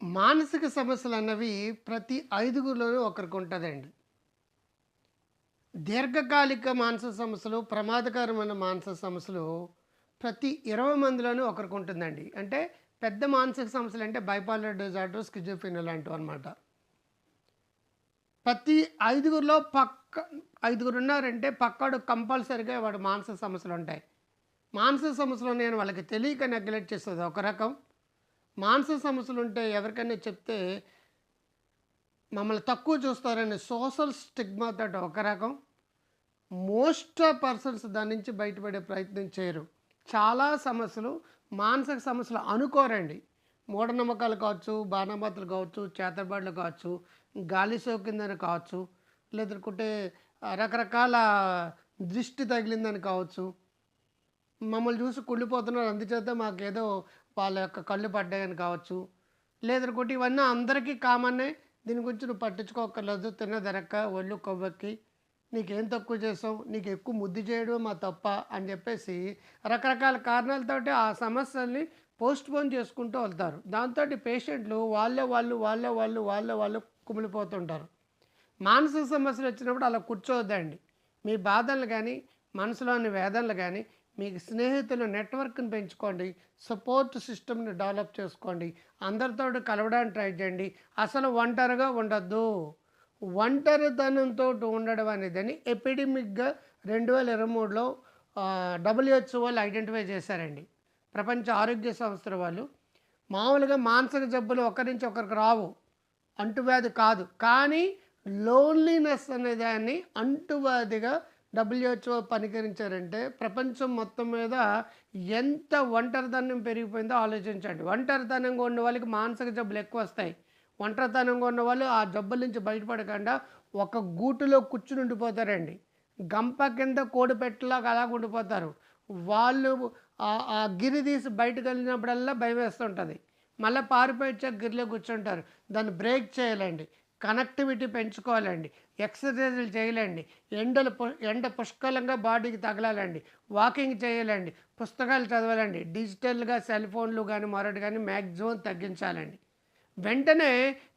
మానసిక సమస్యలన్నవి ప్రతి ఐదుగురిలోనూ ఒకరికి ఉంటుందండి. దీర్ఘకాలిక మానసిక సమస్యలు, ప్రమాదకరమైన మానసిక సమస్యలు ప్రతి 20 మందిలోనూ ఒకరికి ఉంటుందండి. అంటే పెద్ద మానసిక సమస్యలు అంటే బైపోలార్ డిజార్డర్, స్కిజోఫ్రెనియా లాంటివన్నమాట. ప్రతి ఐదుగురిలో ఐదుగురున్నారంటే పక్కోడు కంపల్సరీగా వాడు మానసిక సమస్యలుంటాయి. మానసిక సమస్యలు ఉన్నాయని వాళ్ళకి తెలియక నెగ్లెక్ట్ చేసేది ఒక రకం. మానసిక సమస్యలుంటే ఎవరికైనా చెప్తే మమ్మల్ని తక్కువ చూస్తారనే సోషల్ స్టిగ్మా తోటి ఒక రకం. మోస్ట్ ఆఫ్ పర్సన్స్ దాని నుంచి బయటపడే ప్రయత్నం చేయరు. చాలా సమస్యలు మానసిక సమస్యలు అనుకోరండి. మూఢనమ్మకాలు కావచ్చు, బాణామతులు కావచ్చు, చేతబడులు కావచ్చు, గాలి సోకిందని కావచ్చు, లేదంటే రకరకాల దృష్టి తగిలిందని కావచ్చు. మమ్మల్ని చూసి కుళ్ళిపోతున్నారు అందుచేత మాకేదో వాళ్ళ యొక్క కళ్ళు పడ్డాయని కావచ్చు. లేదనుకుంటే ఇవన్నీ అందరికీ కామనే. దీని గురించి నువ్వు పట్టించుకోక్కర్లేదు. తిన్నదరక్క, ఒళ్ళు కొవ్వెక్కి, నీకేం తక్కువ చేసావు, నీకు ఎక్కువ ముద్దు చేయడం మా తప్ప అని చెప్పేసి రకరకాల కారణాలతోటి ఆ సమస్యల్ని పోస్ట్‌పోన్ చేసుకుంటూ వెళ్తారు. దాంతోటి పేషెంట్లు వాళ్ళే వాళ్ళు కుమిలిపోతుంటారు. మానసిక సమస్యలు వచ్చినప్పుడు అలా కూర్చోవద్దండి. మీ బాధలు గానీ, మనసులోని వేదనలు గానీ, మీకు స్నేహితుల నెట్వర్క్‌ని పెంచుకోండి. సపోర్ట్ సిస్టమ్‌ని డెవలప్ చేసుకోండి. అందరితోటి కలవడానికి ట్రై చేయండి. అసలు ఒంటరిగా ఉండొద్దు. ఒంటరితనంతోటి ఉండడం అనేదని ఎపిడమిక్‌గా 2023లో డబ్ల్యూహెచ్ఓ వాళ్ళు ఐడెంటిఫై చేశారండి. ప్రపంచ ఆరోగ్య సంస్థ వాళ్ళు. మామూలుగా మానసిక జబ్బులు ఒకరి నుంచి ఒకరికి రావు. అంటువ్యాధి కాదు. కానీ లోన్లీనెస్ అనే దాన్ని అంటువ్యాధిగా డబ్ల్యూహెచ్ఓ పనికరించారంటే ప్రపంచం మొత్తం మీద ఎంత ఒంటరితనం పెరిగిపోయిందో ఆలోచించండి. ఒంటరితనంగా ఉన్న వాళ్ళకి మానసిక జబ్బులు ఎక్కువ వస్తాయి. ఒంటరితనంగా ఉన్నవాళ్ళు ఆ జబ్బుల నుంచి బయటపడకుండా ఒక గూటిలో కూర్చుని ఉండిపోతారండి. గంప కింద కోడిపెట్టలాగా అలాగ ఉండిపోతారు. వాళ్ళు ఆ గిరి తీసి బయటకు వెళ్ళినప్పుడల్లా భయం వేస్తుంటుంది. మళ్ళీ పారిపోయి వచ్చాక గిరిలో కూర్చుంటారు. దాన్ని బ్రేక్ చేయాలండి. కనెక్టివిటీ పెంచుకోవాలండి. ఎక్సర్సైజులు చేయాలండి. ఎండ పుష్కలంగా బాడీకి తగలాలండి. వాకింగ్ చేయాలండి. పుస్తకాలు చదవాలండి. డిజిటల్‌గా సెల్ ఫోన్లు కానీ మరొకటి కానీ మ్యాక్సిమం తగ్గించాలండి. వెంటనే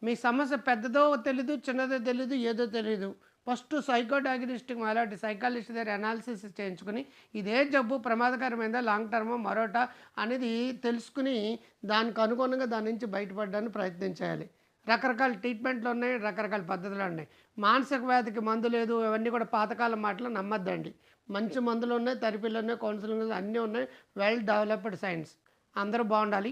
మీ సమస్య పెద్దదో తెలీదు, చిన్నదో తెలీదు, ఏదో తెలీదు. ఫస్ట్ సైకోడయాగ్నోస్టిక్ అలాంటి సైకాలజిస్ట్ దగ్గర అనాలిసిస్ చేయించుకొని ఇదే జబ్బు ప్రమాదకరమైందా, లాంగ్ టర్మా మరోటా అనేది తెలుసుకుని దానికి అనుగుణంగా దాని నుంచి బయటపడడానికి ప్రయత్నం చేయాలి. రకరకాల ట్రీట్మెంట్లు ఉన్నాయి, రకరకాల పద్ధతులు ఉన్నాయి. మానసిక వ్యాధికి మందు లేదు, ఇవన్నీ కూడా పాతకాలం మాటలు నమ్మద్దండి. మంచి మందులు ఉన్నాయి, థెరపీలు ఉన్నాయి, కౌన్సిలింగ్ అన్నీ ఉన్నాయి. Well developed science. అందరూ బాగుండాలి.